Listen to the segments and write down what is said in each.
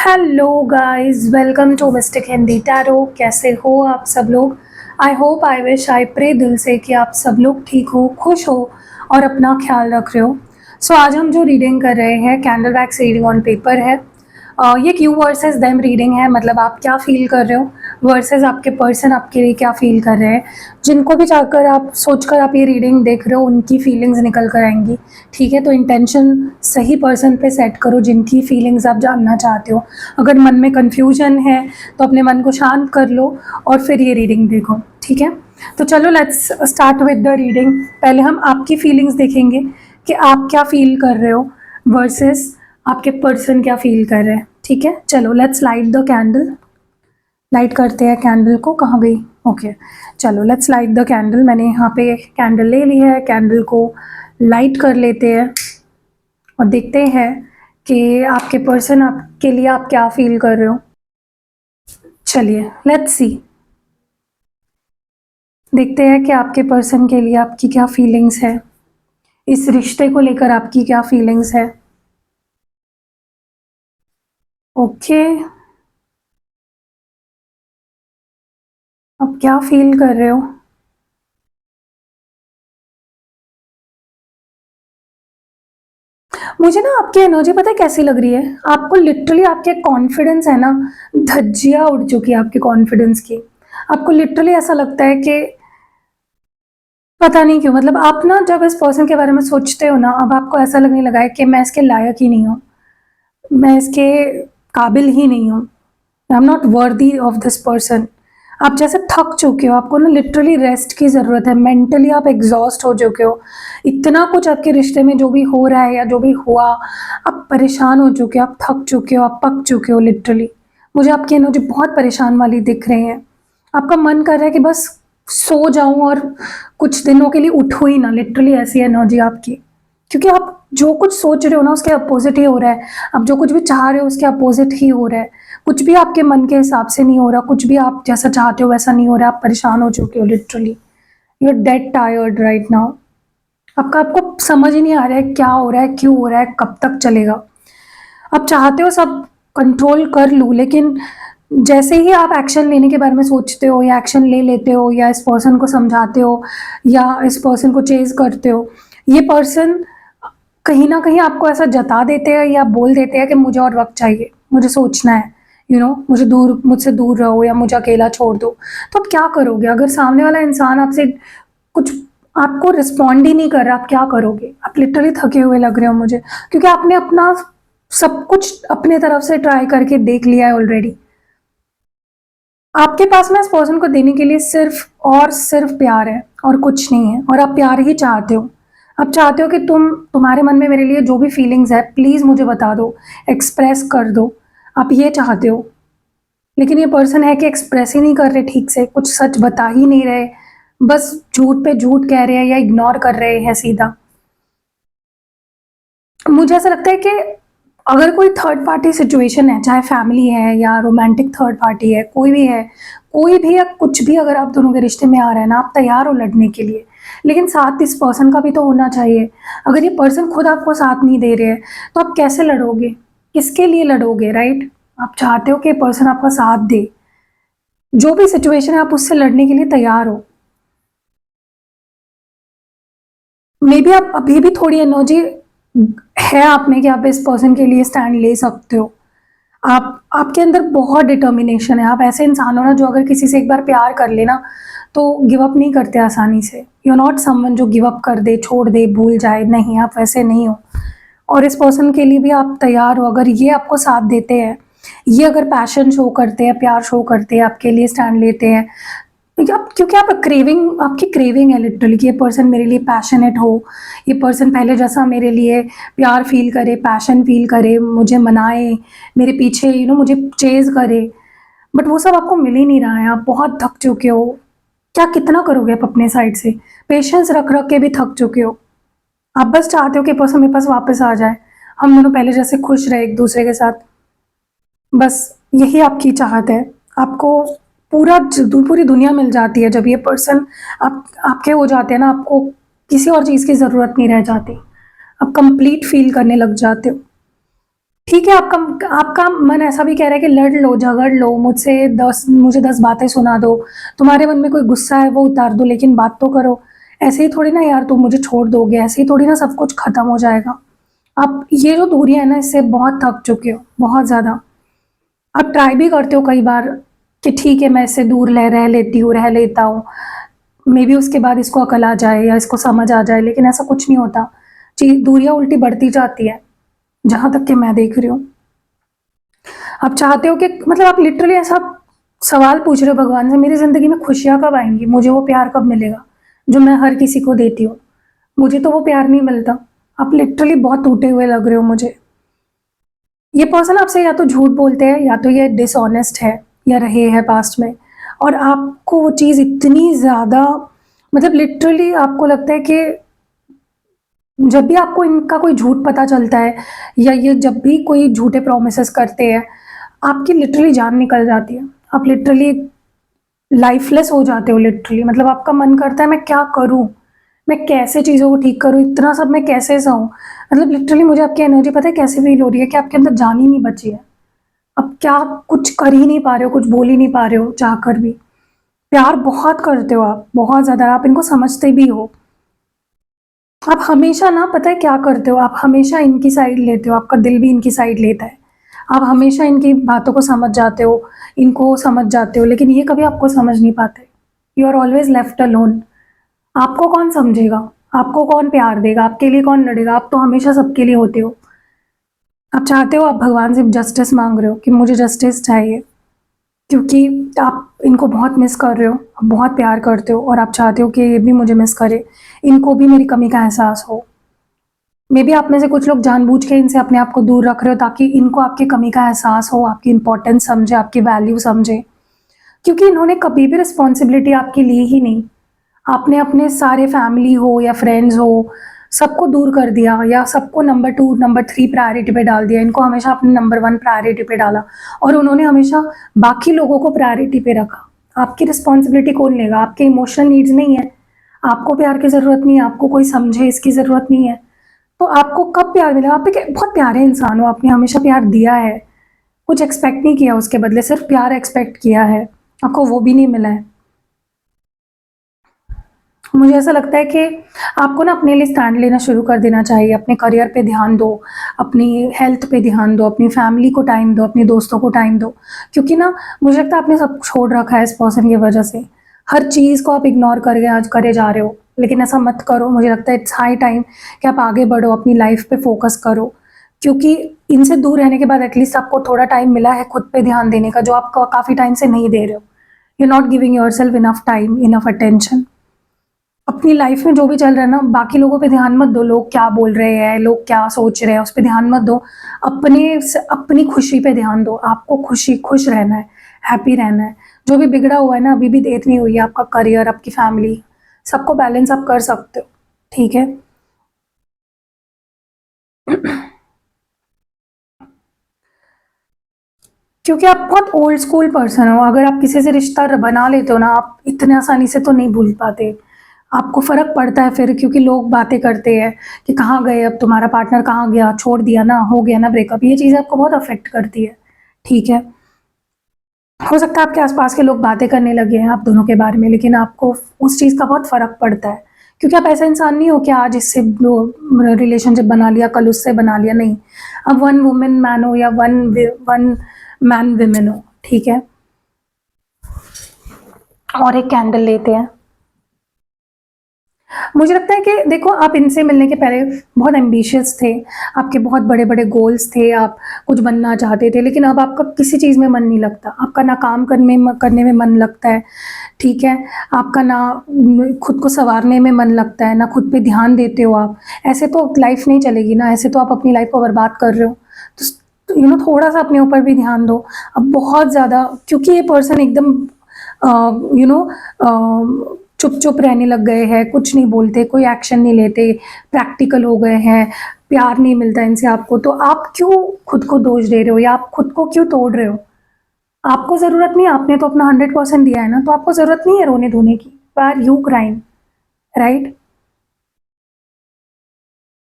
Hello guys, welcome to mystic Hindi tarot. कैसे हो आप सब लोग? I hope, I wish, I pray दिल से कि आप सब लोग ठीक हो, खुश हो और अपना ख्याल रख रहे हो। सो आज हम जो रीडिंग कर रहे हैं candle wax reading on paper है। ये क्यू वर्सेस देम रीडिंग है, मतलब आप क्या फील कर रहे हो वर्सेस आपके पर्सन आपके लिए क्या फील कर रहे हैं। जिनको भी चाहकर आप सोचकर आप ये रीडिंग देख रहे हो उनकी फीलिंग्स निकल कर आएंगी। ठीक है, तो इंटेंशन सही पर्सन पे सेट करो जिनकी फीलिंग्स आप जानना चाहते हो। अगर मन में कन्फ्यूजन है तो अपने मन को शांत कर लो और फिर ये रीडिंग देखो। ठीक है, तो चलो let's start with the reading. पहले हम आपकी फीलिंग्स देखेंगे कि आप क्या फील कर रहे हो वर्सेस आपके पर्सन क्या फील कर रहे हैं। ठीक है, चलो let's light the candle. Light करते हैं कैंडल को। कहाँ गई? ओके, चलो लेट्स लाइट द कैंडल। मैंने यहाँ पे कैंडल ले ली है, कैंडल को लाइट कर लेते हैं और देखते हैं कि आपके पर्सन आपके लिए आप क्या फील कर रहे हो। चलिए लेट्स सी, देखते हैं कि आपके पर्सन के लिए आपकी क्या फीलिंग्स है, इस रिश्ते को लेकर आपकी क्या फीलिंग्स है। ओके, आप क्या फील कर रहे हो? मुझे ना आपकी एनर्जी पता है कैसी लग रही है? आपको लिटरली आपके कॉन्फिडेंस है ना, धज्जियां उड़ चुकी है आपके कॉन्फिडेंस की। आपको लिटरली ऐसा लगता है कि पता नहीं क्यों, मतलब आप ना जब इस पर्सन के बारे में सोचते हो ना, अब आपको ऐसा लगने लगा है कि मैं इसके लायक ही नहीं हूँ, मैं इसके काबिल ही नहीं हूँ, I am not worthy of this person. आप जैसे थक चुके हो, आपको ना लिटरली रेस्ट की ज़रूरत है। मेंटली आप एग्जॉस्ट हो चुके हो। इतना कुछ आपके रिश्ते में जो भी हो रहा है या जो भी हुआ, आप परेशान हो चुके हो, आप थक चुके हो, आप पक चुके हो लिटरली। मुझे आपकी एनर्जी बहुत परेशान वाली दिख रही है। आपका मन कर रहा है कि बस सो जाऊं और कुछ दिनों के लिए उठो ही ना, लिटरली ऐसी एनर्जी आपकी। क्योंकि आप जो कुछ सोच रहे हो ना उसके अपोजिट ही हो रहा है। आप जो कुछ भी चाह रहे हो उसके अपोजिट ही हो रहा है। कुछ भी आपके मन के हिसाब से नहीं हो रहा, कुछ भी आप जैसा चाहते हो वैसा नहीं हो रहा। आप परेशान हो चुके हो literally. You are dead tired right now. आपको समझ ही नहीं आ रहा है क्या हो रहा है, क्यों हो रहा है, कब तक चलेगा। आप चाहते हो सब कंट्रोल कर लूँ, लेकिन जैसे ही आप एक्शन लेने के बारे में सोचते हो या एक्शन ले लेते हो या इस पर्सन को समझाते हो या इस पर्सन को चेज करते हो, ये पर्सन कहीं ना कहीं आपको ऐसा जता देते हैं या बोल देते हैं कि मुझे और वक्त चाहिए, मुझे सोचना है, मुझसे दूर रहो या मुझे अकेला छोड़ दो। तो आप क्या करोगे अगर सामने वाला इंसान आपसे कुछ आपको रिस्पॉन्ड ही नहीं कर रहा? आप क्या करोगे? आप लिटरली थके हुए लग रहे हो मुझे, क्योंकि आपने अपना सब कुछ अपने तरफ से ट्राई करके देख लिया है ऑलरेडी। आपके पास में इस पर्सन को देने के लिए सिर्फ और सिर्फ प्यार है और कुछ नहीं है, और आप प्यार ही चाहते हो। आप चाहते हो कि तुम्हारे मन में मेरे लिए जो भी फीलिंग्स है प्लीज़ मुझे बता दो, एक्सप्रेस कर दो। आप ये चाहते हो, लेकिन ये पर्सन है कि एक्सप्रेस ही नहीं कर रहे ठीक से, कुछ सच बता ही नहीं रहे, बस झूठ पे झूठ कह रहे हैं या इग्नोर कर रहे हैं सीधा। मुझे ऐसा लगता है कि अगर कोई थर्ड पार्टी सिचुएशन है, चाहे फैमिली है या रोमांटिक थर्ड पार्टी है, कोई भी है, कोई भी या कुछ भी, अगर आप दोनों के रिश्ते में आ रहा है ना, आप तैयार हो लड़ने के लिए, लेकिन साथ इस पर्सन का भी तो होना चाहिए। अगर ये पर्सन खुद आपको साथ नहीं दे रहे हैं तो आप कैसे लड़ोगे? किसके लिए लड़ोगे? राइट, आप चाहते हो कि पर्सन आपका साथ दे, जो भी सिचुएशन है आप उससे लड़ने के लिए तैयार हो। मे बी आप अभी भी थोड़ी एनर्जी है आप में कि आप इस पर्सन के लिए स्टैंड ले सकते हो। आप आपके अंदर बहुत डिटर्मिनेशन है। आप ऐसे इंसान हो ना जो अगर किसी से एक बार प्यार कर लेना तो गिव अप नहीं करते आसानी से। यू आर नॉट समवन जो गिव अप कर दे, छोड़ दे, भूल जाए, नहीं, आप वैसे नहीं हो। और इस पर्सन के लिए भी आप तैयार हो, अगर ये आपको साथ देते हैं, ये अगर पैशन शो करते हैं, प्यार शो करते हैं, आपके लिए स्टैंड लेते हैं, क्योंकि आप क्रेविंग, आपकी क्रेविंग है लिटरली कि ये पर्सन मेरे लिए पैशनेट हो, ये पर्सन पहले जैसा मेरे लिए प्यार फील करे, पैशन फील करे, मुझे मनाए, मेरे पीछे मुझे चेज करे। बट वो सब आपको मिल ही नहीं रहा है। आप बहुत थक चुके हो। क्या कितना करोगे आप अपने साइड से? पेशेंस रख रख के भी थक चुके हो। आप बस चाहते हो कि पर्सन मेरे पास वापस आ जाए, हम दोनों पहले जैसे खुश रहे एक दूसरे के साथ। बस यही आपकी चाहत है। आपको पूरी दुनिया मिल जाती है जब ये पर्सन आपके हो जाते हैं ना, आपको किसी और चीज़ की ज़रूरत नहीं रह जाती। आप कंप्लीट फील करने लग जाते हो। ठीक है, आपका आपका मन ऐसा भी कह रहा है कि लड़ लो, झगड़ लो, मुझे 10 बातें सुना दो, तुम्हारे मन में कोई गुस्सा है वो उतार दो, लेकिन बात तो करो। ऐसे ही थोड़ी ना यार तुम मुझे छोड़ दोगे, ऐसे ही थोड़ी ना सब कुछ खत्म हो जाएगा। आप ये जो दूरियाँ है ना, इससे बहुत थक चुके हो, बहुत ज़्यादा। आप ट्राई भी करते हो कई बार कि ठीक है मैं इससे दूर रह लेती हूँ, रह लेता हूँ, मे बी उसके बाद इसको अकल आ जाए या इसको समझ आ जाए, लेकिन ऐसा कुछ नहीं होता। दूरियाँ उल्टी बढ़ती जाती है, जहाँ तक कि मैं देख रही हूँ। आप चाहते हो कि मतलब आप लिटरली ऐसा सवाल पूछ रहे हो भगवान से, मेरी ज़िंदगी में खुशियाँ कब आएँगी? मुझे वो प्यार कब मिलेगा, जो मैं हर किसी को देती हूँ? मुझे तो वो प्यार नहीं मिलता। आप लिटरली बहुत टूटे हुए लग रहे हो मुझे। ये पर्सन आपसे या तो झूठ बोलते हैं, या तो ये डिसऑनेस्ट है, या रहे हैं पास्ट में, और आपको वो चीज़ इतनी ज़्यादा, मतलब लिटरली आपको लगता है कि जब भी आपको इनका कोई झूठ पता चलता है, या ये जब भी कोई झूठे प्रोमिसेस करते हैं, आपकी लिटरली जान निकल जाती है। आप लिटरली लाइफलेस हो जाते हो लिटरली, मतलब आपका मन करता है मैं क्या करूँ? मैं कैसे चीज़ों को ठीक करूँ? इतना सब मैं कैसे सहूँ? मतलब लिटरली मुझे आपकी एनर्जी पता है कैसे फ़ील हो रही है कि आपके अंदर जान ही नहीं बची है। अब क्या आप कुछ कर ही नहीं पा रहे हो, कुछ बोल ही नहीं पा रहे हो चाहकर भी। प्यार बहुत करते हो आप, बहुत ज़्यादा, आप इनको समझते भी हो। आप हमेशा ना पता है क्या करते हो, आप हमेशा इनकी साइड लेते हो, आपका दिल भी इनकी साइड लेता है। आप हमेशा इनकी बातों को समझ जाते हो, इनको समझ जाते हो, लेकिन ये कभी आपको समझ नहीं पाते। You are always left alone. आपको कौन समझेगा? आपको कौन प्यार देगा? आपके लिए कौन लड़ेगा? आप तो हमेशा सबके लिए होते हो। आप चाहते हो, आप भगवान से जस्टिस माँग रहे हो कि मुझे जस्टिस चाहिए, क्योंकि आप इनको बहुत मिस कर रहे हो, आप बहुत प्यार करते हो, और आप चाहते हो कि ये भी मुझे मिस करे, इनको भी मेरी कमी का एहसास हो। मे बी आप में से कुछ लोग जानबूझ के इनसे अपने आप को दूर रख रहे हो ताकि इनको आपकी कमी का एहसास हो, आपकी इम्पोर्टेंस समझे, आपकी वैल्यू समझे। क्योंकि इन्होंने कभी भी रिस्पॉन्सिबिलिटी आपकी ली ही नहीं। आपने अपने सारे फैमिली हो या फ्रेंड्स हो, सबको दूर कर दिया, या सबको नंबर 2, नंबर 3 प्रायोरिटी पे डाल दिया। इनको हमेशा अपने नंबर 1 प्रायोरिटी पे डाला, और उन्होंने हमेशा बाकी लोगों को प्रायोरिटी पे रखा। आपकी रिस्पॉन्सिबिलिटी कौन लेगा? आपके इमोशनल नीड्स नहीं है, आपको प्यार की ज़रूरत नहीं है, आपको कोई समझे इसकी ज़रूरत नहीं है, तो आपको कब प्यार मिलेगा? आप एक बहुत प्यारे इंसान हो, आपने हमेशा प्यार दिया है, कुछ एक्सपेक्ट नहीं किया उसके बदले, सिर्फ प्यार एक्सपेक्ट किया है, आपको वो भी नहीं मिला है। मुझे ऐसा लगता है कि आपको ना अपने लिए स्टैंड लेना शुरू कर देना चाहिए, अपने करियर पे ध्यान दो, अपनी हेल्थ पे ध्यान दो, अपनी फैमिली को टाइम दो, अपने दोस्तों को टाइम दो, क्योंकि ना मुझे लगता है आपने सब छोड़ रखा है इस पर्सन की वजह से। हर चीज़ को आप इग्नोर करके आज करे जा रहे हो, लेकिन ऐसा मत करो। मुझे लगता है इट्स हाई टाइम कि आप आगे बढ़ो, अपनी लाइफ पे फोकस करो, क्योंकि इनसे दूर रहने के बाद एटलीस्ट आपको थोड़ा टाइम मिला है खुद पे ध्यान देने का, जो आप काफ़ी टाइम से नहीं दे रहे हो। You not giving your self enough time, enough attention. अपनी लाइफ में जो भी चल रहा है ना, बाकी लोगों पे ध्यान मत दो, लोग क्या बोल रहे हैं, लोग क्या सोच रहे हैं, उस पे ध्यान मत दो। अपनी खुशी पे ध्यान दो। आपको खुश रहना है, हैप्पी रहना है। जो भी बिगड़ा हुआ है ना, अभी भी देर नहीं हुई है, आपका करियर, आपकी फैमिली, सबको बैलेंस आप कर सकते हो, ठीक है? क्योंकि आप बहुत ओल्ड स्कूल पर्सन हो, अगर आप किसी से रिश्ता बना लेते हो ना, आप इतने आसानी से तो नहीं भूल पाते। आपको फ़र्क पड़ता है फिर, क्योंकि लोग बातें करते हैं कि कहाँ गए, अब तुम्हारा पार्टनर कहाँ गया, छोड़ दिया ना, हो गया ना ब्रेकअप, ये चीज़ें आपको बहुत अफ़ेक्ट करती है, ठीक है? हो सकता है आपके आस-पास के लोग बातें करने लगे हैं आप दोनों के बारे में, लेकिन आपको उस चीज़ का बहुत फ़र्क पड़ता है, क्योंकि आप ऐसा इंसान नहीं हो कि आज इससे वो रिलेशनशिप बना लिया, कल उससे बना लिया, नहीं। अब वन वुमन मैन हो या वन मैन वुमेन हो, ठीक है? और एक कैंडल लेते हैं। मुझे लगता है कि देखो, आप इनसे मिलने के पहले बहुत एम्बिशियस थे, आपके बहुत बड़े-बड़े गोल्स थे, आप कुछ बनना चाहते थे, लेकिन अब आपका किसी चीज़ में मन नहीं लगता, आपका ना काम करने में मन लगता है, ठीक है? आपका ना खुद को सँवारने में मन लगता है, ना खुद पे ध्यान देते हो आप। ऐसे तो लाइफ़ नहीं चलेगी ना, ऐसे तो आप अपनी लाइफ़ को बर्बाद कर रहे हो। तो थोड़ा-सा अपने ऊपर भी ध्यान दो। अब बहुत ज़्यादा, क्योंकि ये पर्सन एकदम यू नो चुप-चुप रहने लग गए हैं, कुछ नहीं बोलते, कोई एक्शन नहीं लेते, प्रैक्टिकल हो गए हैं, प्यार नहीं मिलता इनसे आपको, तो आप क्यों खुद को दोष दे रहे हो, या आप खुद को क्यों तोड़ रहे हो? आपको ज़रूरत नहीं है, आपने तो अपना 100% दिया है ना, तो आपको ज़रूरत नहीं है रोने-धोने की। Why are you crying, right?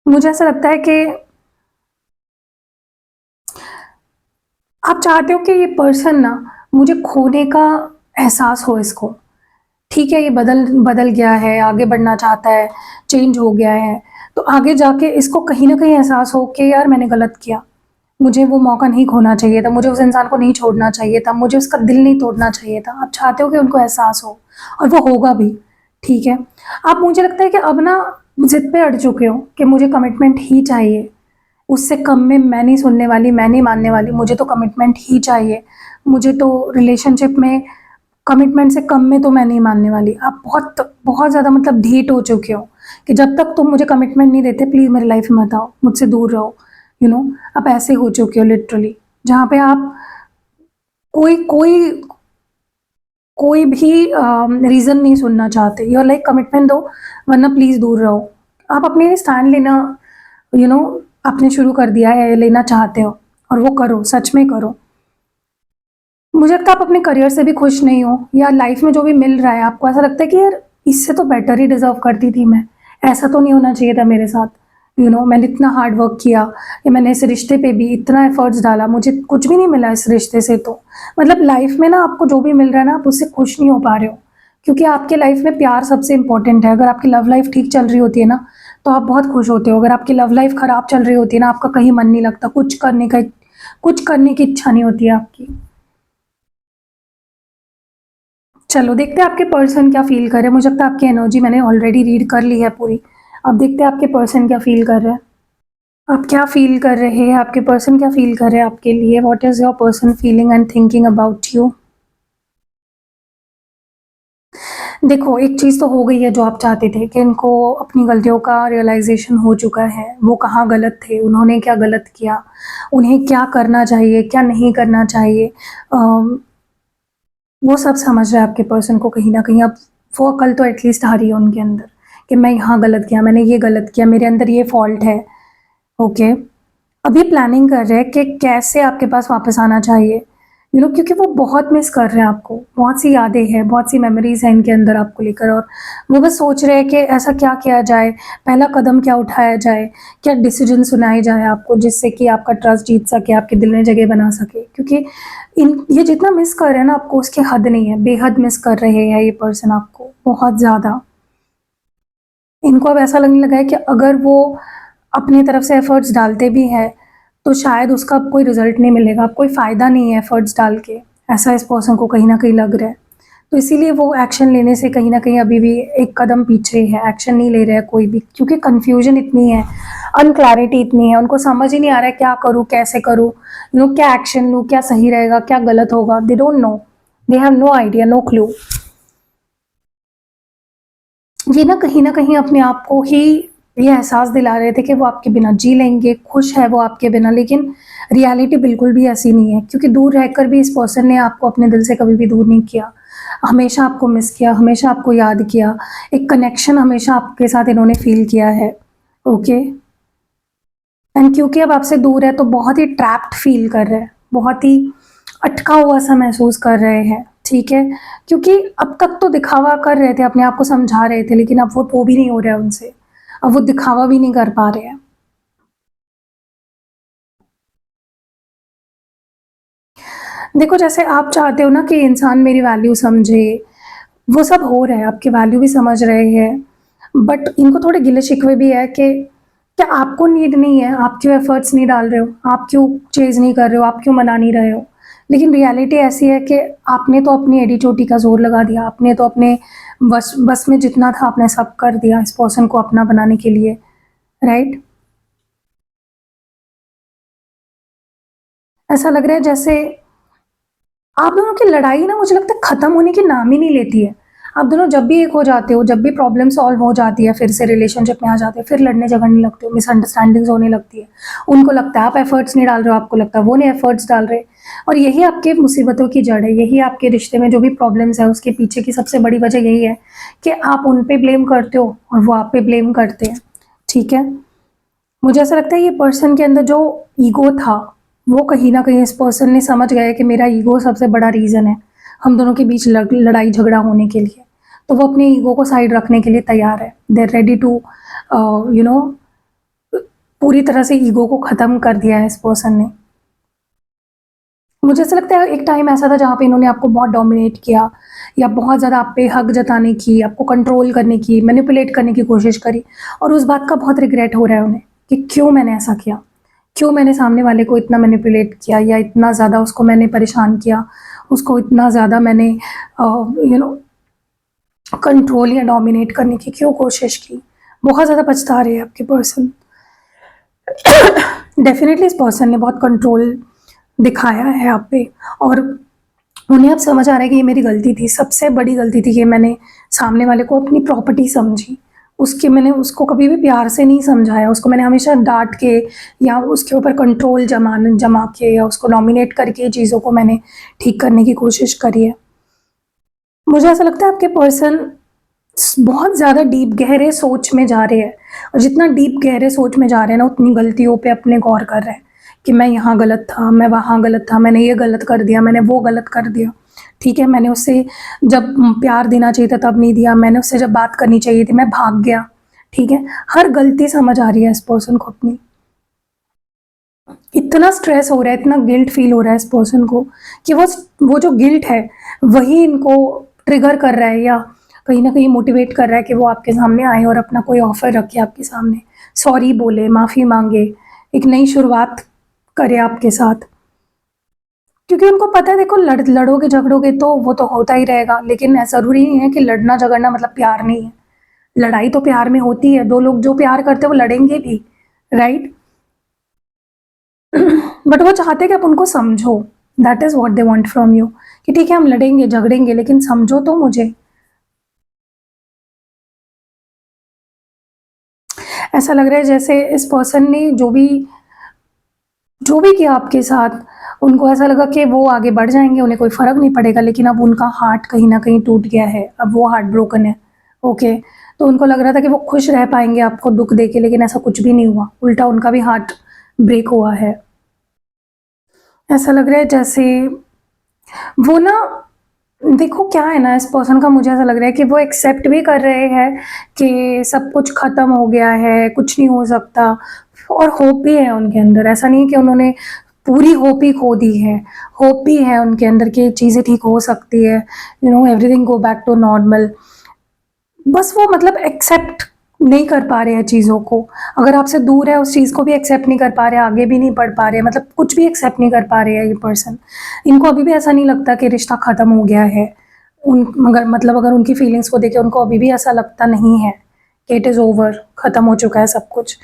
मुझे ऐसा लगता है कि आप चाहते हो कि ये पर्सन ना मुझे खोने का एहसास हो इसको। ठीक है, ये बदल बदल गया है, आगे बढ़ना चाहता है, चेंज हो गया है, तो आगे जाके इसको कहीं न कहीं एहसास हो कि यार मैंने गलत किया। मुझे वो मौका नहीं खोना चाहिए था, मुझे उस इंसान को नहीं छोड़ना चाहिए था, मुझे उसका दिल नहीं तोड़ना चाहिए था। आप चाहते हो कि उनको एहसास हो और वो होगा भी, ठीक है। आप मुझे लगता है कि अब ना ज़िद पे अड़ चुके हो कि मुझे कमिटमेंट ही चाहिए, उससे कम में मैं नहीं सुनने वाली, मैं नहीं मानने वाली, मुझे तो कमिटमेंट ही चाहिए। मुझे तो रिलेशनशिप में कमिटमेंट से कम में तो मैं नहीं मानने वाली। आप बहुत ज़्यादा मतलब ढीठ हो चुके हो कि जब तक तुम मुझे कमिटमेंट नहीं देते प्लीज़ मेरी लाइफ में मत आओ, मुझसे दूर रहो, यू नो। आप ऐसे हो चुके हो लिटरली, जहाँ पे आप कोई कोई कोई भी रीज़न नहीं सुनना चाहते। यू आर लाइक कमिटमेंट दो वरना प्लीज़ दूर रहो। आप अपने लिए स्टैंड लेना, यू नो, आपने शुरू कर दिया है, लेना चाहते हो और वो करो, सच में करो। मुझे लगता है आप अपने करियर से भी खुश नहीं हो या लाइफ में जो भी मिल रहा है आपको ऐसा लगता है कि यार इससे तो बेटर ही डिज़र्व करती थी मैं, ऐसा तो नहीं होना चाहिए था मेरे साथ। यू नो, मैंने इतना हार्ड वर्क किया या मैंने इस रिश्ते पे भी इतना एफर्ट्स डाला, मुझे कुछ भी नहीं मिला इस रिश्ते से तो। मतलब लाइफ में ना आपको जो भी मिल रहा है ना आप उससे खुश नहीं हो पा रहे हो, क्योंकि आपके लाइफ में प्यार सबसे इम्पोर्टेंट है। अगर आपकी लव लाइफ ठीक चल रही होती है ना तो आप बहुत खुश होते हो। अगर आपकी लव लाइफ खराब चल रही होती है ना आपका कहीं मन नहीं लगता, कुछ करने की इच्छा नहीं होती है आपकी। चलो देखते हैं आपके पर्सन क्या फ़ील कर रहे हैं। मुझे लगता है आपकी एनर्जी मैंने ऑलरेडी रीड कर ली है पूरी। अब देखते हैं आपके पर्सन क्या फ़ील कर रहे हैं। आप क्या फ़ील कर रहे हैं? आपके पर्सन क्या फ़ील कर रहे हैं आपके लिए? What is your person feeling and thinking about you? देखो, एक चीज़ तो हो गई है जो आप चाहते थे कि इनको अपनी गलतियों का रियलाइज़ेशन हो चुका है। वो कहाँ गलत थे, उन्होंने क्या गलत किया, उन्हें क्या करना चाहिए, क्या नहीं करना चाहिए। वो सब समझ रहा है आपके पर्सन को कहीं न कहीं। अब वो अकल तो एटलीस्ट आ रही है उनके अंदर कि मैं यहाँ गलत किया, मैंने ये गलत किया, मेरे अंदर ये फ़ॉल्ट है, ओके। अब ये प्लानिंग कर रहे हैं कि कैसे आपके पास वापस आना चाहिए, यू नो, क्योंकि वो बहुत मिस कर रहे हैं आपको। बहुत सी यादें हैं, बहुत सी मेमोरीज़ हैं इनके अंदर आपको लेकर और वो बस सोच रहे हैं कि ऐसा क्या किया जाए, पहला कदम क्या उठाया जाए, क्या डिसीज़न सुनाए जाए आपको जिससे कि आपका ट्रस्ट जीत सके, आपके दिल में जगह बना सके। क्योंकि इन ये जितना मिस कर रहे हैं ना आपको उसकी हद नहीं है, बेहद मिस कर रहे हैं ये पर्सन आपको, बहुत ज़्यादा। इनको अब ऐसा लगने लगा है कि अगर वो अपनी तरफ से एफर्ट्स डालते भी हैं, तो शायद उसका अब कोई रिज़ल्ट नहीं मिलेगा, अब कोई फ़ायदा नहीं है एफर्ट्स डाल के, ऐसा इस पर्सन को कहीं न कहीं लग रहा है। तो इसीलिए वो एक्शन लेने से कहीं न कहीं अभी भी एक कदम पीछे है, एक्शन नहीं ले रहा है कोई भी, क्योंकि कन्फ्यूज़न इतनी है, अनक्लैरिटी इतनी है, उनको समझ ही नहीं आ रहा है क्या करूँ, कैसे करूँ, यू नो, क्या एक्शन लूँ, क्या सही रहेगा, क्या गलत होगा, they don't know, they have no idea, no clue. ये ना कहीं न कहीं अपने आप को ही ये एहसास दिला रहे थे कि वो आपके बिना जी लेंगे, खुश है वो आपके बिना, लेकिन रियलिटी बिल्कुल भी ऐसी नहीं है, क्योंकि दूर रहकर भी इस पर्सन ने आपको अपने दिल से कभी भी दूर नहीं किया। हमेशा आपको मिस किया, हमेशा आपको याद किया, एक कनेक्शन हमेशा आपके साथ इन्होंने फ़ील किया है, ओके? एंड क्योंकि अब आपसे दूर है तो बहुत ही ट्रैप्ड फ़ील कर रहे हैं, बहुत ही अटका हुआ-सा महसूस कर रहे हैं, ठीक है? क्योंकि अब तक तो दिखावा कर रहे थे, अपने आप को समझा रहे थे, लेकिन अब वो भी नहीं हो रहा है उनसे। अब वो दिखावा भी नहीं कर पा रहे हैं। देखो, जैसे आप चाहते हो ना कि इंसान मेरी वैल्यू समझे, वो सब हो रहा है, आपकी वैल्यू भी समझ रहे हैं, बट इनको थोड़े गिले-शिकवे भी है कि क्या आपको नीड नहीं है, आप क्यों एफर्ट्स नहीं डाल रहे हो, आप क्यों चेज़ नहीं कर रहे हो, आप क्यों मना नहीं रहे हो। लेकिन रियलिटी ऐसी है कि आपने तो अपनी एडी-चोटी का ज़ोर लगा दिया, आपने तो अपने बस बस में जितना था आपने सब कर दिया इस पर्सन को अपना बनाने के लिए, राइट? ऐसा लग रहा है जैसे आप दोनों की लड़ाई ना मुझे लगता है ख़त्म होने की नाम ही नहीं लेती है। आप दोनों जब भी एक हो जाते हो, जब भी प्रॉब्लम सॉल्व हो जाती है, फिर से रिलेशनशिप में आ जाते हो, फिर लड़ने-झगड़ने लगते हो, मिसअंडरस्टैंडिंग्स होने लगती है। उनको लगता है आप एफर्ट्स नहीं डाल रहे हो, आपको लगता है वो नहीं एफर्ट्स डाल रहे और यही आपके मुसीबतों की जड़ है, यही आपके रिश्ते में जो भी प्रॉब्लम्स है, उसके पीछे की सबसे बड़ी वजह यही है कि आप उन पे ब्लेम करते हो और वो आप पे ब्लेम करते हैं, ठीक है? मुझे ऐसा लगता है ये पर्सन के अंदर जो ईगो था, वो कहीं न कहीं इस पर्सन ने समझ गया है कि मेरा ईगो सबसे बड़ा रीज़न है, हम दोनों के बीच लड़ाई झगड़ा होने के लिए। तो वो अपने ईगो को साइड रखने के लिए तैयार है। They are ready to you know पूरी तरह से ईगो को ख़त्म कर दिया है इस पर्सन ने। मुझे ऐसा लगता है एक टाइम ऐसा था जहाँ पे इन्होंने आपको बहुत डोमिनेट किया या बहुत ज़्यादा आप पे हक जताने की, आपको कंट्रोल करने की, मैनिपुलेट करने की कोशिश करी और उस बात का बहुत रिग्रेट हो रहा है उन्हें कि क्यों मैंने ऐसा किया? क्यों मैंने सामने वाले को इतना मैनिपुलेट किया या इतना ज़्यादा उसको मैंने परेशान किया, उसको इतना ज़्यादा मैंने यू नो कंट्रोल या डोमिनेट करने की क्यों कोशिश की? बहुत ज़्यादा पछता रहे हैं आपके पर्सन। डेफ़िनेटली इस पर्सन ने बहुत कंट्रोल दिखाया है आप पे और उन्हें अब समझ आ रहा है कि ये मेरी गलती थी, सबसे बड़ी गलती थी कि मैंने सामने वाले को अपनी प्रॉपर्टी समझी। मैंने उसको कभी भी प्यार से नहीं समझाया, उसको मैंने हमेशा डाँट के या उसके ऊपर कंट्रोल जमा के या उसको डोमिनेट करके चीज़ों को मैंने ठीक करने की कोशिश करी है। मुझे ऐसा लगता है आपके पर्सन बहुत ज़्यादा डीप गहरे सोच में जा रहे हैं और जितना डीप गहरे सोच में जा रहे हैं ना उतनी गलतियों पे अपने गौर कर रहे हैं कि मैं यहाँ गलत था, मैं वहाँ गलत था, मैंने ये गलत कर दिया, मैंने वो गलत कर दिया। ठीक है, मैंने उससे जब प्यार देना चाहिए था तब नहीं दिया, मैंने उससे जब बात करनी चाहिए थी मैं भाग गया। ठीक है, हर गलती समझ आ रही है इस पर्सन को अपनी। इतना स्ट्रेस हो रहा है, इतना गिल्ट फील हो रहा है इस पर्सन को कि वो जो गिल्ट है वही इनको ट्रिगर कर रहा है या कहीं ना कहीं मोटिवेट कर रहा है कि वो आपके सामने आए और अपना कोई ऑफर रखे आपके सामने, सॉरी बोले, माफ़ी मांगे, एक नई शुरुआत करे आपके साथ। क्योंकि उनको पता है देखो लड़ोगे झगड़ोगे तो वो तो होता ही रहेगा, लेकिन ऐसा ज़रूरी नहीं है कि लड़ना झगड़ना मतलब प्यार नहीं है। लड़ाई तो प्यार में होती है, दो लोग जो प्यार करते हैं वो लड़ेंगे भी, राइट? बट वो चाहते हैं कि आप उनको समझो। That is what they want from you कि ठीक है हम लड़ेंगे झगड़ेंगे लेकिन समझो तो मुझे। ऐसा लग रहा है जैसे इस पर्सन ने जो भी किया आपके साथ, उनको ऐसा लगा कि वो आगे बढ़ जाएंगे, उन्हें कोई फ़र्क नहीं पड़ेगा, लेकिन अब उनका हार्ट कहीं ना कहीं टूट गया है, अब वो हार्ट ब्रोकन है। ओके, तो उनको लग रहा था कि वो खुश रह पाएंगे आपको दुख दे के, लेकिन ऐसा कुछ भी नहीं हुआ, उल्टा उनका भी हार्ट ब्रेक हुआ है। ऐसा लग रहा है जैसे वो ना, देखो क्या है ना, इस पर्सन का मुझे ऐसा लग रहा है कि वो एक्सेप्ट भी कर रहे हैं कि सब कुछ ख़त्म हो गया है, कुछ नहीं हो सकता, और होप भी है उनके अंदर। ऐसा नहीं कि उन्होंने पूरी होप ही खो दी है, होप भी है उनके अंदर कि चीज़ें ठीक हो सकती है, everything go back to normal. बस वो मतलब एक्सेप्ट नहीं कर पा रहे हैं चीज़ों को। अगर आपसे दूर है उस चीज़ को भी एक्सेप्ट नहीं कर पा रहे, आगे भी नहीं बढ़ पा रहे, मतलब कुछ भी एक्सेप्ट नहीं कर पा रहे हैं ये पर्सन। इनको अभी भी ऐसा नहीं लगता कि रिश्ता ख़त्म हो गया है। मगर मतलब अगर उनकी फीलिंग्स को देखें, उनको अभी भी ऐसा लगता नहीं है कि इट इज़ ओवर, ख़त्म हो चुका है सब कुछ।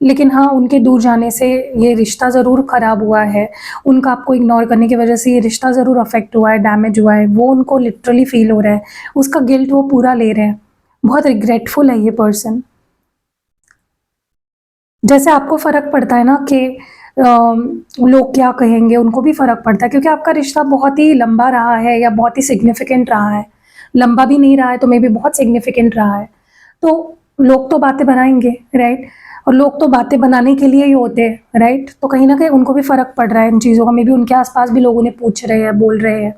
लेकिन हाँ, उनके दूर जाने से ये रिश्ता ज़रूर ख़राब हुआ है, उनका आपको इग्नोर करने की वजह से ये रिश्ता ज़रूर अफेक्ट हुआ है, डैमेज हुआ है, वो उनको लिटरली फ़ील हो रहा है, उसका गिल्ट वो पूरा ले रहे हैं। बहुत रिग्रेटफुल है ये पर्सन। जैसे आपको फ़र्क पड़ता है ना कि लोग क्या कहेंगे, उनको भी फ़र्क पड़ता है क्योंकि आपका रिश्ता बहुत ही लंबा रहा है या बहुत ही सिग्निफिकेंट रहा है। लंबा भी नहीं रहा है तो मे बी बहुत सिग्निफिकेंट रहा है। तो लोग तो बातें बनाएँगे, राइट? और लोग तो बातें बनाने के लिए ही होते हैं, राइट? तो कहीं न कहीं उनको भी फ़र्क पड़ रहा है इन चीज़ों का, मे बी उनके आस-पास भी लोग उन्हें पूछ रहे हैं, बोल रहे हैं।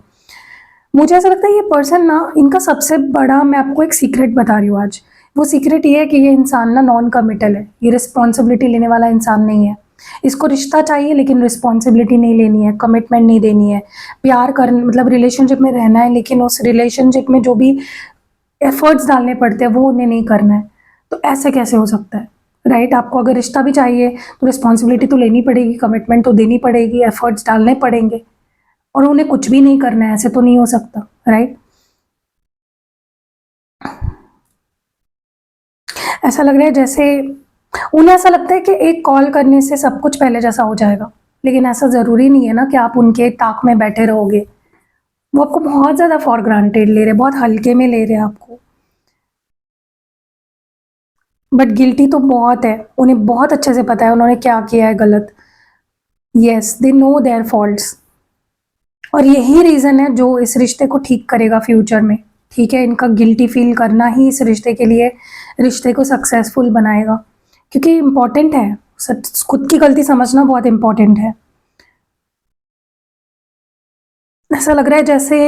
मुझे ऐसा लगता है ये पर्सन ना, इनका सबसे बड़ा, मैं आपको एक सीक्रेट बता रही हूँ आज। वो सीक्रेट ये है कि ये इंसान ना नॉन कमिटल है, ये रिस्पॉन्सिबिलिटी लेने वाला इंसान नहीं है। इसको रिश्ता चाहिए लेकिन रिस्पॉन्सिबिलिटी नहीं लेनी है, कमिटमेंट नहीं देनी है। प्यार कर मतलब रिलेशनशिप में रहना है लेकिन उस रिलेशनशिप में जो भी एफर्ट्स डालने पड़ते हैं वो उन्हें नहीं करना है। तो ऐसे कैसे हो सकता है, राइट? आपको अगर रिश्ता भी चाहिए तो रिस्पॉन्सिबिलिटी तो लेनी पड़ेगी, कमिटमेंट तो देनी पड़ेगी, एफर्ट्स डालने पड़ेंगे, और उन्हें कुछ भी नहीं करना है, ऐसे तो नहीं हो सकता, राइट? ऐसा लग रहा है जैसे उन्हें ऐसा लगता है कि एक कॉल करने से सब कुछ पहले जैसा हो जाएगा, लेकिन ऐसा ज़रूरी नहीं है ना कि आप उनके ताक में बैठे रहोगे। वो आपको बहुत ज़्यादा फॉर ग्रांटेड ले रहे हैं, बहुत हल्के में ले रहे हैं आपको। बट गिल्टी तो बहुत है, उन्हें बहुत अच्छे से पता है उन्होंने क्या किया है गलत। Yes, they know their faults, और यही रीज़न है जो इस रिश्ते को ठीक करेगा फ्यूचर में। ठीक है, इनका गिल्टी फील करना ही इस रिश्ते के लिए, रिश्ते को सक्सेसफुल बनाएगा, क्योंकि इम्पॉर्टेंट है, सच खुद की गलती समझना बहुत इम्पॉर्टेंट है। ऐसा लग रहा है जैसे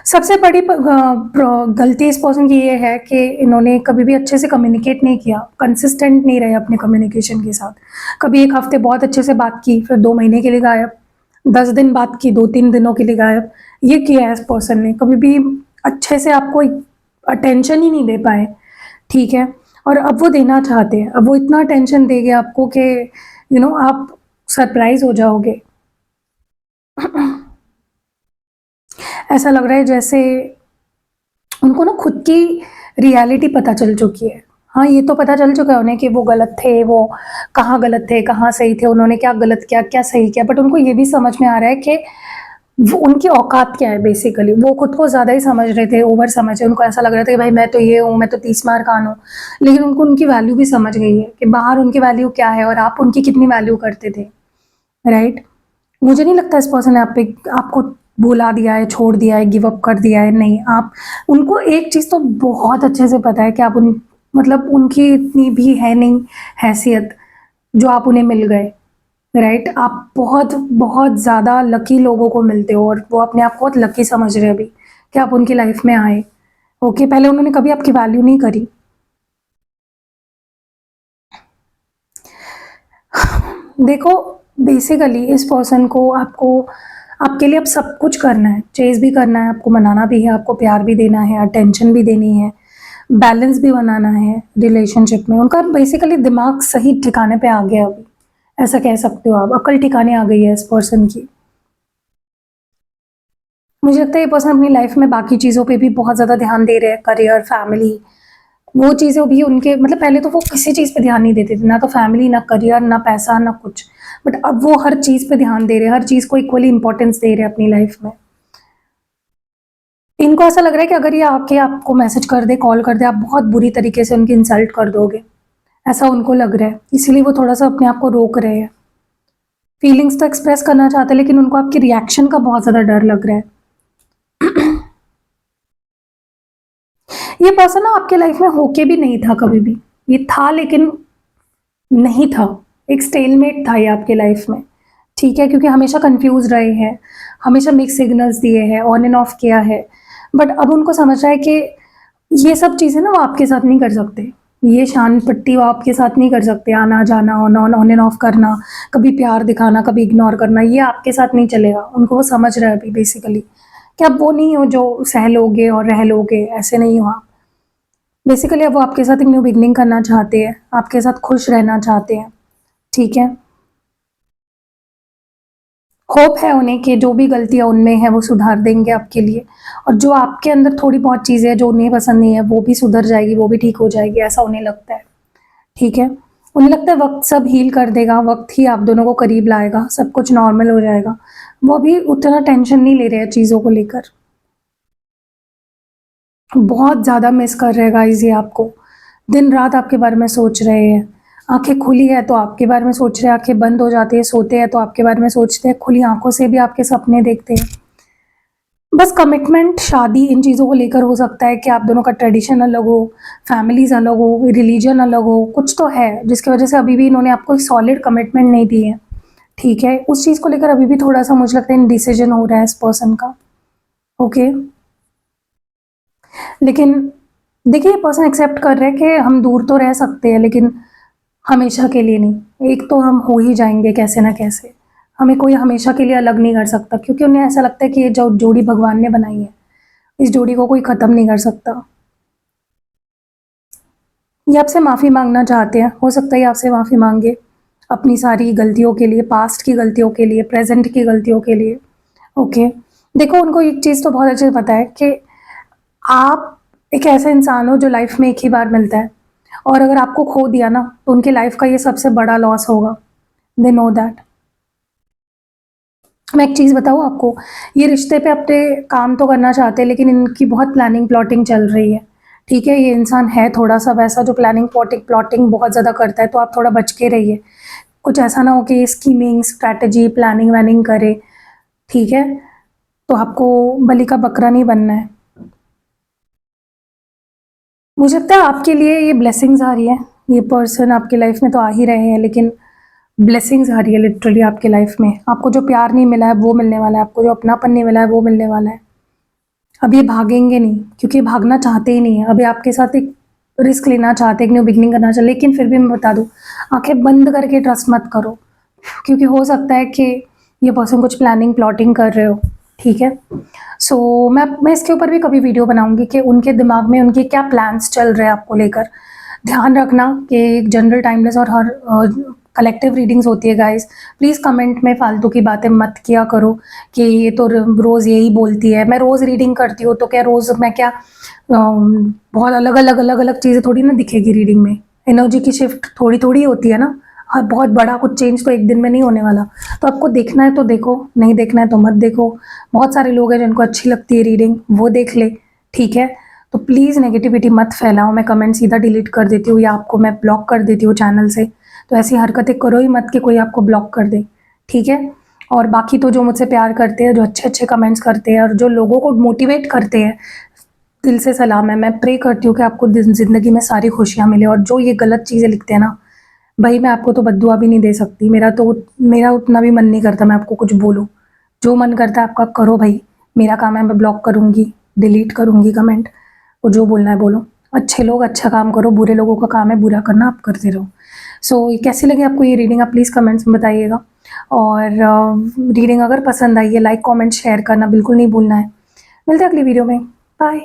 सबसे बड़ी गलती इस पर्सन की ये है कि इन्होंने कभी भी अच्छे से कम्युनिकेट नहीं किया, कंसिस्टेंट नहीं रहे अपने कम्युनिकेशन के साथ। कभी 1 हफ्ते बहुत अच्छे से बात की, फिर 2 महीने के लिए गायब, 10 दिन बात की, 2-3 दिनों के लिए गायब। ये किया है इस पर्सन ने, कभी भी अच्छे से आपको अटेंशन ही नहीं दे पाए, ठीक है? और अब वो देना चाहते हैं, अब वो इतना अटेंशन देंगे आपको कि आप सरप्राइज़ हो जाओगे। ऐसा लग रहा है जैसे उनको ना खुद की रियलिटी पता चल चुकी है। हाँ, ये तो पता चल चुका है उन्हें कि वो गलत थे, वो कहाँ गलत थे, कहाँ सही थे, उन्होंने क्या गलत किया, क्या सही किया। बट उनको ये भी समझ में आ रहा है कि वो उनकी औकात क्या है बेसिकली। वो खुद को ज़्यादा ही समझ रहे थे, ओवर समझ रहे। उनको ऐसा लग रहा था कि भाई मैं तो ये हूँ, मैं तो 30 मार खान हूँ। लेकिन उनको उनकी वैल्यू भी समझ गई है कि बाहर उनकी वैल्यू क्या है और आप उनकी कितनी वैल्यू करते थे, राइट? मुझे नहीं लगता इस पर्सन ने आपको भुला दिया है, छोड़ दिया है, गिव अप कर दिया है, नहीं। आप उनको एक चीज़ तो बहुत अच्छे से पता है कि आप मतलब उनकी इतनी भी है नहीं हैसियत जो आप उन्हें मिल गए, राइट? आप बहुत बहुत ज़्यादा लकी लोगों को मिलते हो और वो अपने आप को बहुत लकी समझ रहे हैं अभी कि आप उनकी लाइफ में आए। ओके, पहले उन्होंने कभी आपकी वैल्यू नहीं करी। देखो, बेसिकली इस पर्सन को आपको आपके लिए अब सब कुछ करना है, चेज़ भी करना है, आपको मनाना भी है, आपको प्यार भी देना है, अटेंशन भी देनी है, बैलेंस भी बनाना है रिलेशनशिप में। उनका बेसिकली दिमाग सही ठिकाने पे आ गया अभी, ऐसा कह सकते हो आप, अक्ल ठिकाने आ गई है इस पर्सन की। मुझे लगता है ये पर्सन अपनी लाइफ में बाकी चीज़ों पे भी बहुत ज़्यादा ध्यान दे रहे हैं, करियर, फैमिली, वो चीज़ें भी उनके मतलब पहले तो वो किसी चीज़ पे ध्यान नहीं देते थे, ना तो फैमिली, ना करियर, ना पैसा, ना कुछ। बट अब वो हर चीज़ पे ध्यान दे रहे हैं, हर चीज़ को इक्वली इंपॉर्टेंस दे रहे हैं अपनी लाइफ में। इनको ऐसा लग रहा है कि अगर ये आके आपको मैसेज कर दे, कॉल कर दे, आप बहुत बुरी तरीके से उनकी इंसल्ट कर दोगे, ऐसा उनको लग रहा है। इसीलिए वो थोड़ा-सा अपने आप को रोक रहे हैं। फीलिंग्स तो एक्सप्रेस करना चाहते हैं, लेकिन उनको आपके रिएक्शन का बहुत ज़्यादा डर लग रहा है। ये पर्सन ना आपके लाइफ में होके भी नहीं था कभी भी। ये था लेकिन नहीं था। एक स्टेलमेट था ये आपके लाइफ में, ठीक है? क्योंकि हमेशा कन्फ्यूज़ रहे हैं, हमेशा मिक्स्ड सिग्नल्स दिए हैं, ऑन एंड ऑफ किया है। बट अब उनको समझ रहा है कि ये सब चीज़ें ना वो आपके साथ नहीं कर सकते। ये शान पट्टी वो आपके साथ नहीं कर सकते, आना-जाना, ऑन एंड ऑफ करना, कभी प्यार दिखाना, कभी इग्नोर करना, ये आपके साथ नहीं चलेगा। उनको वो समझ रहा है अभी बेसिकली कि आप वो नहीं हो जो सह लोगे और रह लोगे, ऐसे नहीं हो आप। बेसिकली अब वो आपके साथ एक न्यू बिगिनिंग करना चाहते हैं, आपके साथ खुश रहना चाहते हैं, ठीक है? होप है उन्हें कि जो भी गलतियाँ उनमें हैं वो सुधार देंगे आपके लिए, और जो आपके अंदर थोड़ी बहुत चीज़ें हैं जो उन्हें पसंद नहीं है वो भी सुधर जाएगी, वो भी ठीक हो जाएगी, ऐसा उन्हें लगता है, ठीक है? उन्हें लगता है वक़्त सब हील कर देगा, वक़्त ही आप दोनों को करीब लाएगा, सब कुछ नॉर्मल हो जाएगा। वो अभी उतना टेंशन नहीं ले रहे हैं चीज़ों को लेकर। बहुत ज़्यादा मिस कर रहे हैं गाइज़ ये आपको। दिन-रात आपके बारे में सोच रहे हैं। आँखें खुली है तो आपके बारे में सोच रहे हैं, आँखें बंद हो जाती है, सोते हैं तो आपके बारे में सोचते हैं, खुली आँखों से भी आपके सपने देखते हैं। बस कमिटमेंट, शादी, इन चीज़ों को लेकर हो सकता है कि आप दोनों का ट्रेडिशन अलग हो, फैमिलीज़ अलग हो, रिलीजन अलग हो, कुछ तो है जिसकी वजह से अभी भी इन्होंने आपको एक सॉलिड कमिटमेंट नहीं दी है, ठीक है? उस चीज़ को लेकर अभी भी थोड़ा-सा मुझे लगता है इंडिसिजन हो रहा है इस पर्सन का, ओके? लेकिन देखिए, ये पर्सन एक्सेप्ट कर रहे हैं कि हम दूर तो रह सकते हैं लेकिन हमेशा के लिए नहीं। एक तो हम हो ही जाएँगे कैसे ना कैसे। हमें कोई हमेशा के लिए अलग नहीं कर सकता, क्योंकि उन्हें ऐसा लगता है कि ये जो जोड़ी भगवान ने बनाई है, इस जोड़ी को कोई ख़त्म नहीं कर सकता। ये आपसे माफ़ी माँगना चाहते हैं, हो सकता है ये आपसे माफ़ी माँगे, अपनी सारी गलतियों के लिए, पास्ट की गलतियों के लिए, प्रेज़ेंट की गलतियों के लिए, ओके। देखो, उनको एक चीज़ तो बहुत अच्छे से पता है कि आप एक ऐसा इंसान हो जो लाइफ़ में एक ही बार मिलता है, और अगर आपको खो दिया ना, तो उनकी लाइफ़ का ये सबसे बड़ा लॉस होगा। They know that. मैं एक चीज़ बताऊँ आपको, ये रिश्ते पे अपने काम तो करना चाहते हैं, लेकिन इनकी बहुत प्लानिंग प्लॉटिंग चल रही है, ठीक है? ये इंसान है थोड़ा-सा वैसा जो प्लानिंग प्लॉटिंग प्लॉटिंग बहुत ज़्यादा करता है, तो आप थोड़ा बच के रहिए। कुछ ऐसा ना हो कि ये स्कीमिंग, स्ट्रैटेजी, प्लानिंग व्लानिंग करे, ठीक है? तो आपको बलि का बकरा नहीं बनना है। मुझे लगता है आपके लिए ये ब्लेसिंग्स आ रही है, ये पर्सन आपकी लाइफ में तो आ ही रहे हैं, लेकिन ब्लेसिंग्स आ रही है लिटरली आपकी लाइफ में। आपको जो प्यार नहीं मिला है वो मिलने वाला है, आपको जो अपनापन नहीं मिला है वो मिलने वाला है। अब ये भागेंगे नहीं, क्योंकि भागना चाहते ही नहीं है। अभी आपके साथ एक रिस्क लेना चाहते हैं, एक न्यू बिगनिंग करना चाहते, लेकिन फिर भी मैं बता दूँ, आंखें बंद करके ट्रस्ट मत करो, क्योंकि हो सकता है कि ये पर्सन कुछ प्लानिंग प्लॉटिंग कर रहे हो। ठीक है, सो मैं इसके ऊपर भी कभी वीडियो बनाऊंगी कि उनके दिमाग में उनके क्या प्लान्स चल रहे हैं आपको लेकर। ध्यान रखना कि एक जनरल टाइमलेस और हर कलेक्टिव रीडिंग्स होती है गाइस। प्लीज़ कमेंट में फालतू की बातें मत किया करो कि ये तो रोज़ यही बोलती है। मैं रोज़ रीडिंग करती हूँ, तो क्या रोज़ मैं क्या बहुत अलग अलग चीज़ें थोड़ी ना दिखेगी रीडिंग में। एनर्जी की शिफ्ट थोड़ी थोड़ी होती है ना। और बहुत बड़ा कुछ चेंज तो एक दिन में नहीं होने वाला। तो आपको देखना है तो देखो, नहीं देखना है तो मत देखो। बहुत सारे लोग हैं जिनको अच्छी लगती है रीडिंग, वो देख ले। ठीक है, तो प्लीज़ नेगेटिविटी मत फैलाओ। मैं कमेंट सीधा डिलीट कर देती हूँ या आपको मैं ब्लॉक कर देती हूँ चैनल से। तो ऐसी हरकतें करो ही मत कि कोई आपको ब्लॉक कर दे। ठीक है, और बाकी तो जो मुझसे प्यार करते हैं, जो अच्छे अच्छे कमेंट्स करते हैं और जो लोगों को मोटिवेट करते हैं, दिल से सलाम है। मैं प्रे करती हूँ कि आपको ज़िंदगी में सारी खुशियाँ मिले। और जो ये गलत चीज़ें लिखते हैं ना, भाई मैं आपको तो बद्दुआ भी नहीं दे सकती। मेरा उतना भी मन नहीं करता मैं आपको कुछ बोलूँ। जो मन करता है आपका करो भाई। मेरा काम है, मैं ब्लॉक करूँगी, डिलीट करूँगी कमेंट। वो जो बोलना है बोलो। अच्छे लोग अच्छा काम करो, बुरे लोगों का काम है बुरा करना, आप करते रहो। सो कैसी लगी आपको ये रीडिंग, आप प्लीज़ कमेंट्स में बताइएगा। और रीडिंग अगर पसंद आई है, लाइक कमेंट शेयर करना बिल्कुल नहीं भूलना है। मिलते हैं अगली वीडियो में। बाय।